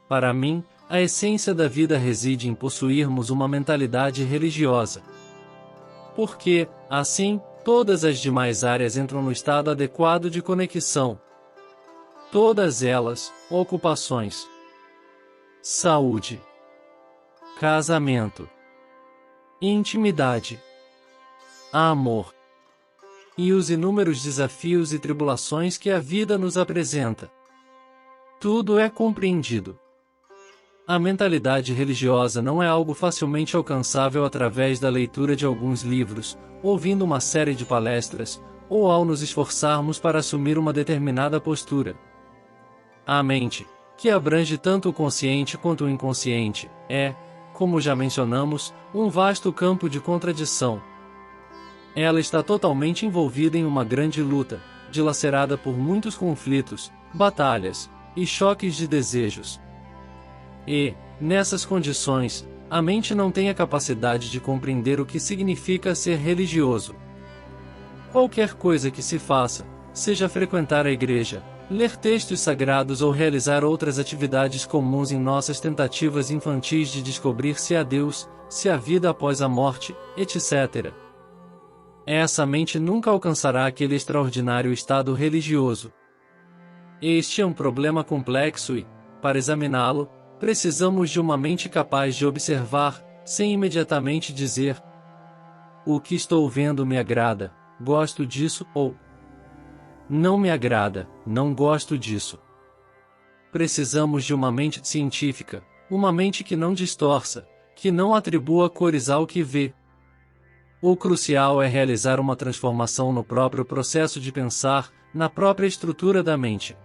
Para mim, a essência da vida reside em possuirmos uma mentalidade religiosa. Porque, assim, todas as demais áreas entram no estado adequado de conexão. Todas elas: ocupações, saúde, casamento, intimidade, amor e os inúmeros desafios e tribulações que a vida nos apresenta. Tudo é compreendido. A mentalidade religiosa não é algo facilmente alcançável através da leitura de alguns livros, ouvindo uma série de palestras, ou ao nos esforçarmos para assumir uma determinada postura. A mente, que abrange tanto o consciente quanto o inconsciente, é, como já mencionamos, um vasto campo de contradição. Ela está totalmente envolvida em uma grande luta, dilacerada por muitos conflitos, batalhas e choques de desejos. E, nessas condições, a mente não tem a capacidade de compreender o que significa ser religioso. Qualquer coisa que se faça, seja frequentar a igreja, ler textos sagrados ou realizar outras atividades comuns em nossas tentativas infantis de descobrir se há Deus, se há vida após a morte, etc. Essa mente nunca alcançará aquele extraordinário estado religioso. Este é um problema complexo e, para examiná-lo, precisamos de uma mente capaz de observar, sem imediatamente dizer: o que estou vendo me agrada, gosto disso, ou não me agrada, não gosto disso. Precisamos de uma mente científica, uma mente que não distorça, que não atribua cores ao que vê. O crucial é realizar uma transformação no próprio processo de pensar, na própria estrutura da mente.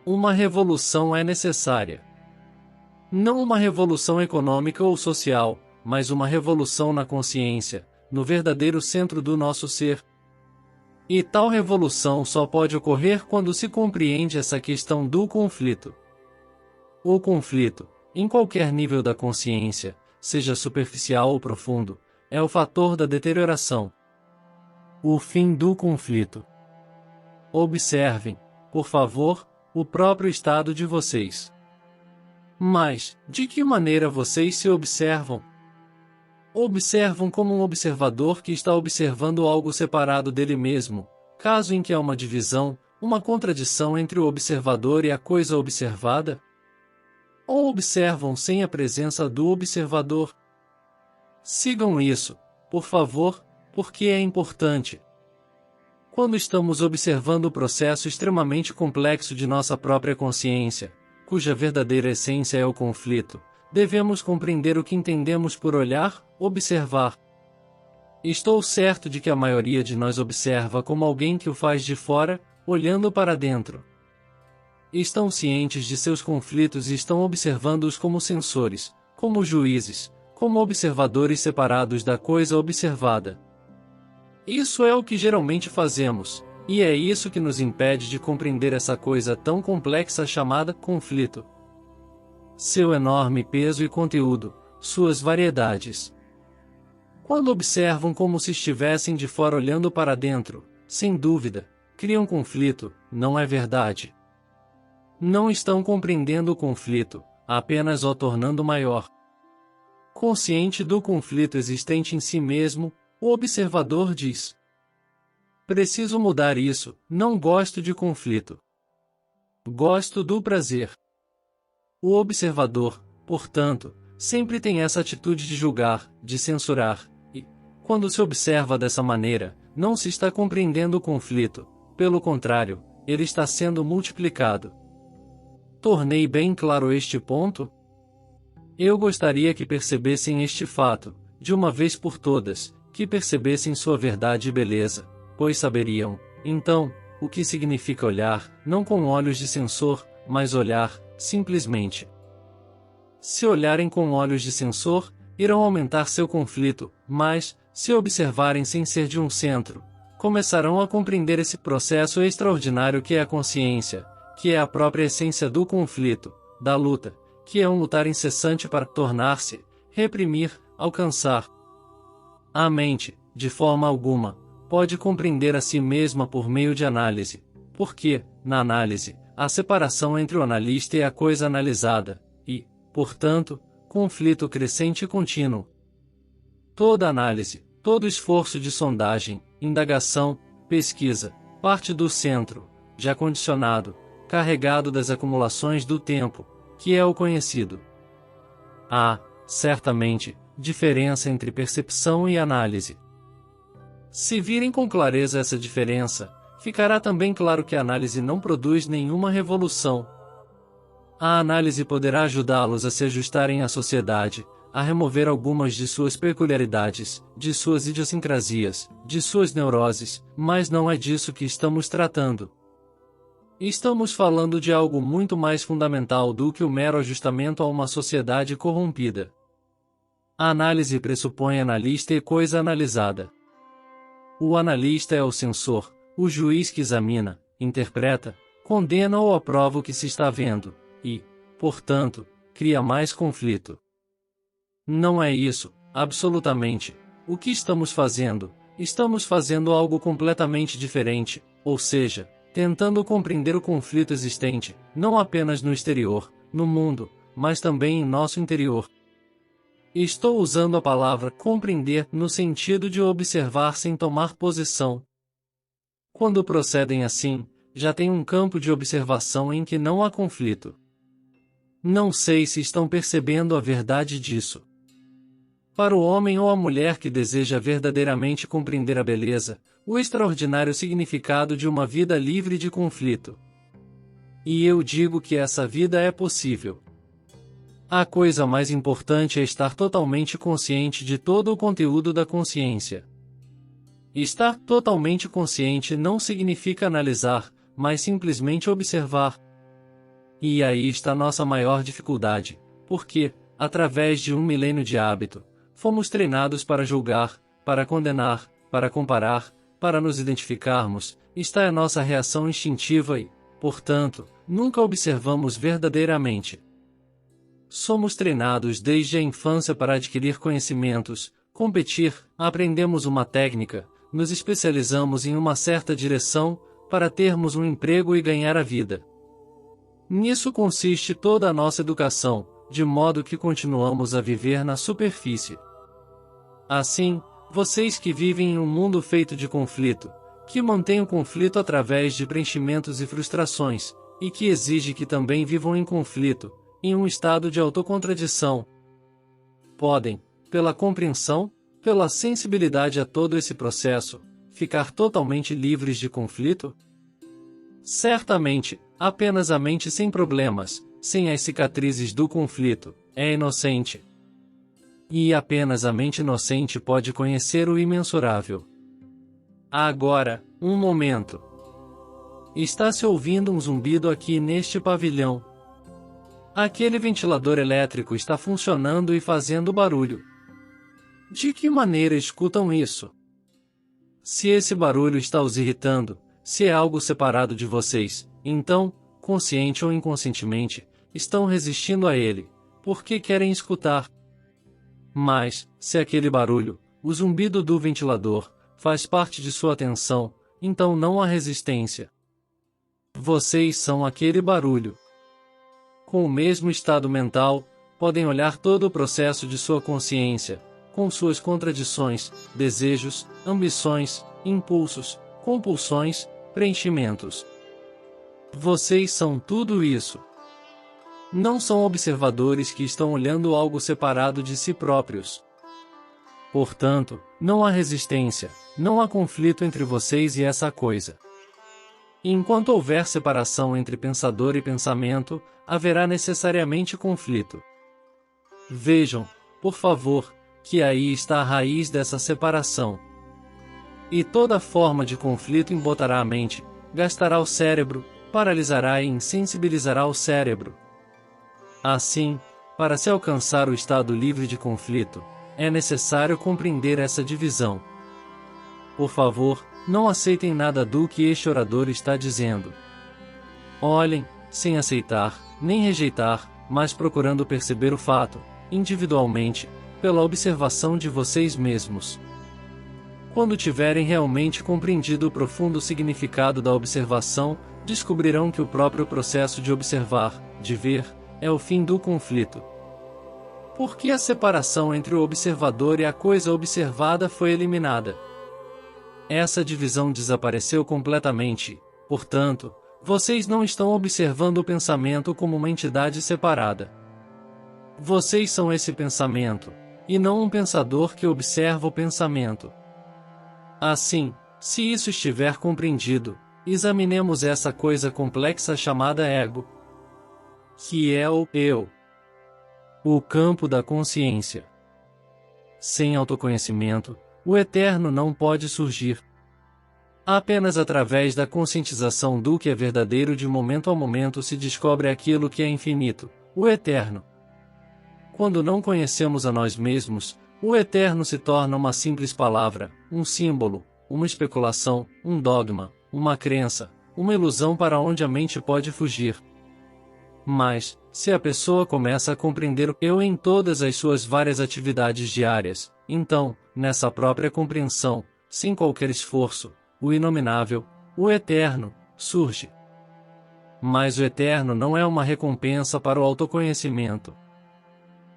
Uma revolução é necessária. Não uma revolução econômica ou social, mas uma revolução na consciência, no verdadeiro centro do nosso ser. E tal revolução só pode ocorrer quando se compreende essa questão do conflito. O conflito, em qualquer nível da consciência, seja superficial ou profundo, é o fator da deterioração. O fim do conflito. Observem, por favor, o próprio estado de vocês. Mas, de que maneira vocês se observam? Observam como um observador que está observando algo separado dele mesmo, caso em que há uma divisão, uma contradição entre o observador e a coisa observada? Ou observam sem a presença do observador? Sigam isso, por favor, porque é importante. Quando estamos observando o processo extremamente complexo de nossa própria consciência, cuja verdadeira essência é o conflito, devemos compreender o que entendemos por olhar, observar. Estou certo de que a maioria de nós observa como alguém que o faz de fora, olhando para dentro. Estão cientes de seus conflitos e estão observando-os como sensores, como juízes, como observadores separados da coisa observada. Isso é o que geralmente fazemos, e é isso que nos impede de compreender essa coisa tão complexa chamada conflito. Seu enorme peso e conteúdo, suas variedades. Quando observam como se estivessem de fora olhando para dentro, sem dúvida, criam conflito, não é verdade? Não estão compreendendo o conflito, apenas o tornando maior. Consciente do conflito existente em si mesmo, o observador diz: preciso mudar isso, não gosto de conflito. Gosto do prazer. O observador, portanto, sempre tem essa atitude de julgar, de censurar, e, quando se observa dessa maneira, não se está compreendendo o conflito, pelo contrário, ele está sendo multiplicado. Tornei bem claro este ponto? Eu gostaria que percebessem este fato, de uma vez por todas, que percebessem sua verdade e beleza, pois saberiam, então, o que significa olhar, não com olhos de censor, mas olhar, simplesmente. Se olharem com olhos de censor, irão aumentar seu conflito, mas, se observarem sem ser de um centro, começarão a compreender esse processo extraordinário que é a consciência, que é a própria essência do conflito, da luta, que é um lutar incessante para tornar-se, reprimir, alcançar. A mente, de forma alguma, pode compreender a si mesma por meio de análise, porque, na análise, a separação entre o analista e a coisa analisada, e, portanto, conflito crescente e contínuo. Toda análise, todo esforço de sondagem, indagação, pesquisa, parte do centro, já condicionado, carregado das acumulações do tempo, que é o conhecido. Há, certamente, diferença entre percepção e análise. Se virem com clareza essa diferença, ficará também claro que a análise não produz nenhuma revolução. A análise poderá ajudá-los a se ajustarem à sociedade, a remover algumas de suas peculiaridades, de suas idiosincrasias, de suas neuroses, mas não é disso que estamos tratando. Estamos falando de algo muito mais fundamental do que o mero ajustamento a uma sociedade corrompida. A análise pressupõe analista e coisa analisada. O analista é o censor, o juiz que examina, interpreta, condena ou aprova o que se está vendo, e, portanto, cria mais conflito. Não é isso, absolutamente, o que estamos fazendo. Estamos fazendo algo completamente diferente, ou seja, tentando compreender o conflito existente, não apenas no exterior, no mundo, mas também em nosso interior. Estou usando a palavra compreender no sentido de observar sem tomar posição. Quando procedem assim, já tem um campo de observação em que não há conflito. Não sei se estão percebendo a verdade disso. Para o homem ou a mulher que deseja verdadeiramente compreender a beleza, o extraordinário significado de uma vida livre de conflito. E eu digo que essa vida é possível. A coisa mais importante é estar totalmente consciente de todo o conteúdo da consciência. Estar totalmente consciente não significa analisar, mas simplesmente observar. E aí está nossa maior dificuldade, porque, através de um milênio de hábito, fomos treinados para julgar, para condenar, para comparar, para nos identificarmos, está a nossa reação instintiva e, portanto, nunca observamos verdadeiramente. Somos treinados desde a infância para adquirir conhecimentos, competir, aprendemos uma técnica, nos especializamos em uma certa direção, para termos um emprego e ganhar a vida. Nisso consiste toda a nossa educação, de modo que continuamos a viver na superfície. Assim, vocês que vivem em um mundo feito de conflito, que mantêm o conflito através de preenchimentos e frustrações, e que exige que também vivam em conflito, em um estado de autocontradição, podem, pela compreensão, pela sensibilidade a todo esse processo, ficar totalmente livres de conflito? Certamente, apenas a mente sem problemas, sem as cicatrizes do conflito, é inocente. E apenas a mente inocente pode conhecer o imensurável. Agora, um momento. Está-se ouvindo um zumbido aqui neste pavilhão. Aquele ventilador elétrico está funcionando e fazendo barulho. De que maneira escutam isso? Se esse barulho está os irritando, se é algo separado de vocês, então, consciente ou inconscientemente, estão resistindo a ele, porque querem escutar. Mas, se aquele barulho, o zumbido do ventilador, faz parte de sua atenção, então não há resistência. Vocês são aquele barulho. Com o mesmo estado mental, podem olhar todo o processo de sua consciência, com suas contradições, desejos, ambições, impulsos, compulsões, preenchimentos. Vocês são tudo isso. Não são observadores que estão olhando algo separado de si próprios. Portanto, não há resistência, não há conflito entre vocês e essa coisa. Enquanto houver separação entre pensador e pensamento, haverá necessariamente conflito. Vejam, por favor, que aí está a raiz dessa separação. E toda forma de conflito embotará a mente, gastará o cérebro, paralisará e insensibilizará o cérebro. Assim, para se alcançar o estado livre de conflito, é necessário compreender essa divisão. Por favor, não aceitem nada do que este orador está dizendo. Olhem, sem aceitar, nem rejeitar, mas procurando perceber o fato, individualmente, pela observação de vocês mesmos. Quando tiverem realmente compreendido o profundo significado da observação, descobrirão que o próprio processo de observar, de ver, é o fim do conflito. Porque a separação entre o observador e a coisa observada foi eliminada. Essa divisão desapareceu completamente, portanto, vocês não estão observando o pensamento como uma entidade separada. Vocês são esse pensamento, e não um pensador que observa o pensamento. Assim, se isso estiver compreendido, examinemos essa coisa complexa chamada ego, que é o eu. O campo da consciência. Sem autoconhecimento, o eterno não pode surgir. Apenas através da conscientização do que é verdadeiro de momento a momento se descobre aquilo que é infinito, o eterno. Quando não conhecemos a nós mesmos, o eterno se torna uma simples palavra, um símbolo, uma especulação, um dogma, uma crença, uma ilusão para onde a mente pode fugir. Mas, se a pessoa começa a compreender o eu em todas as suas várias atividades diárias, então, nessa própria compreensão, sem qualquer esforço, o inominável, o eterno, surge. Mas o eterno não é uma recompensa para o autoconhecimento.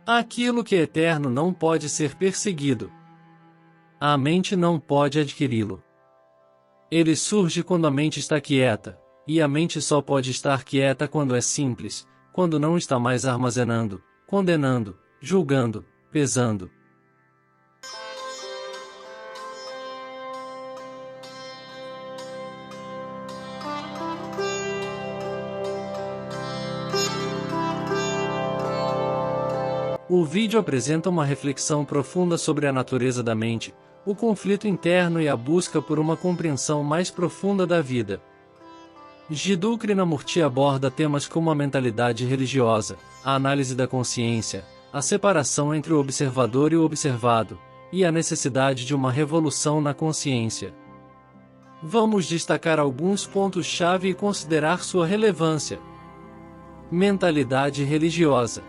Aquilo que é eterno não pode ser perseguido. A mente não pode adquiri-lo. Ele surge quando a mente está quieta, e a mente só pode estar quieta quando é simples, quando não está mais armazenando, condenando, julgando, pesando. O vídeo apresenta uma reflexão profunda sobre a natureza da mente, o conflito interno e a busca por uma compreensão mais profunda da vida. Jiddu Krishnamurti aborda temas como a mentalidade religiosa, a análise da consciência, a separação entre o observador e o observado, e a necessidade de uma revolução na consciência. Vamos destacar alguns pontos-chave e considerar sua relevância. Mentalidade religiosa.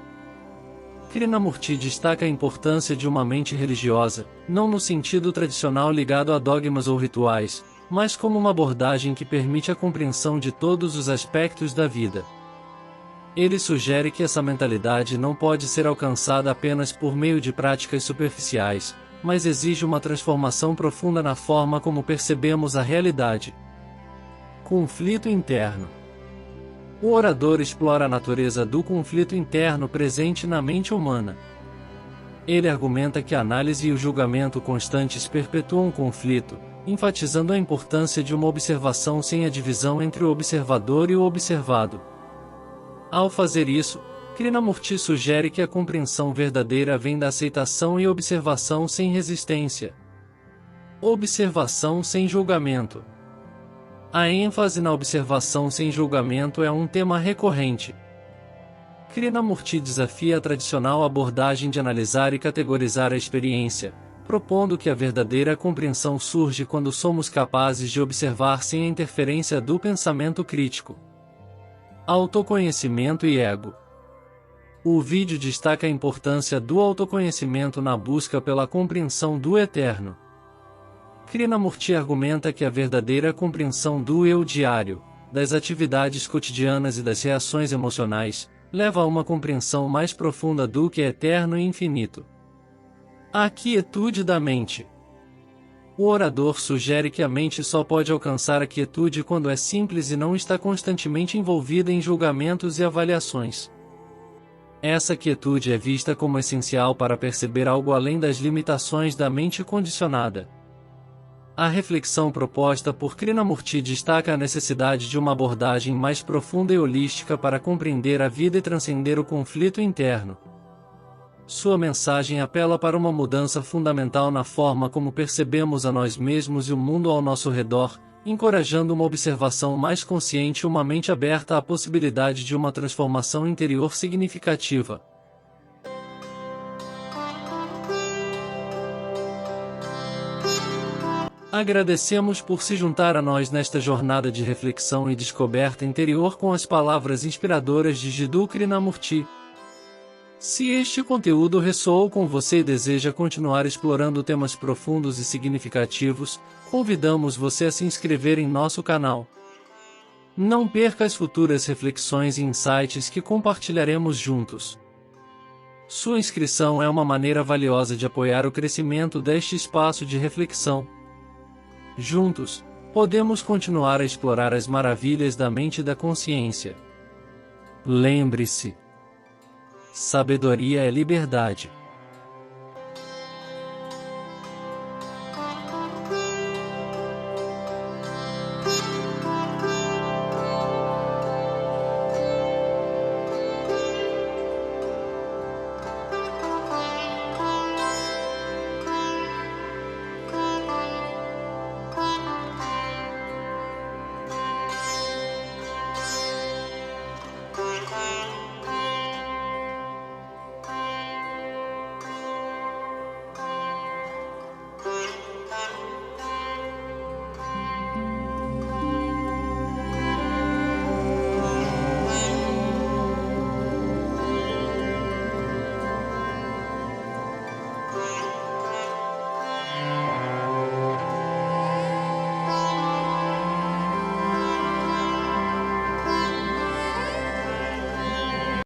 Krishnamurti destaca a importância de uma mente religiosa, não no sentido tradicional ligado a dogmas ou rituais, mas como uma abordagem que permite a compreensão de todos os aspectos da vida. Ele sugere que essa mentalidade não pode ser alcançada apenas por meio de práticas superficiais, mas exige uma transformação profunda na forma como percebemos a realidade. Conflito interno. O orador explora a natureza do conflito interno presente na mente humana. Ele argumenta que a análise e o julgamento constantes perpetuam o conflito, enfatizando a importância de uma observação sem a divisão entre o observador e o observado. Ao fazer isso, Krishnamurti sugere que a compreensão verdadeira vem da aceitação e observação sem resistência. Observação sem julgamento. A ênfase na observação sem julgamento é um tema recorrente. Krishnamurti desafia a tradicional abordagem de analisar e categorizar a experiência, propondo que a verdadeira compreensão surge quando somos capazes de observar sem a interferência do pensamento crítico. Autoconhecimento e ego. O vídeo destaca a importância do autoconhecimento na busca pela compreensão do eterno. Krishnamurti argumenta que a verdadeira compreensão do eu diário, das atividades cotidianas e das reações emocionais, leva a uma compreensão mais profunda do que é eterno e infinito. A quietude da mente. O orador sugere que a mente só pode alcançar a quietude quando é simples e não está constantemente envolvida em julgamentos e avaliações. Essa quietude é vista como essencial para perceber algo além das limitações da mente condicionada. A reflexão proposta por Krishnamurti destaca a necessidade de uma abordagem mais profunda e holística para compreender a vida e transcender o conflito interno. Sua mensagem apela para uma mudança fundamental na forma como percebemos a nós mesmos e o mundo ao nosso redor, encorajando uma observação mais consciente e uma mente aberta à possibilidade de uma transformação interior significativa. Agradecemos por se juntar a nós nesta jornada de reflexão e descoberta interior com as palavras inspiradoras de Jiddu Krishnamurti. Se este conteúdo ressoou com você e deseja continuar explorando temas profundos e significativos, convidamos você a se inscrever em nosso canal. Não perca as futuras reflexões e insights que compartilharemos juntos. Sua inscrição é uma maneira valiosa de apoiar o crescimento deste espaço de reflexão. Juntos, podemos continuar a explorar as maravilhas da mente e da consciência. Lembre-se: sabedoria é liberdade.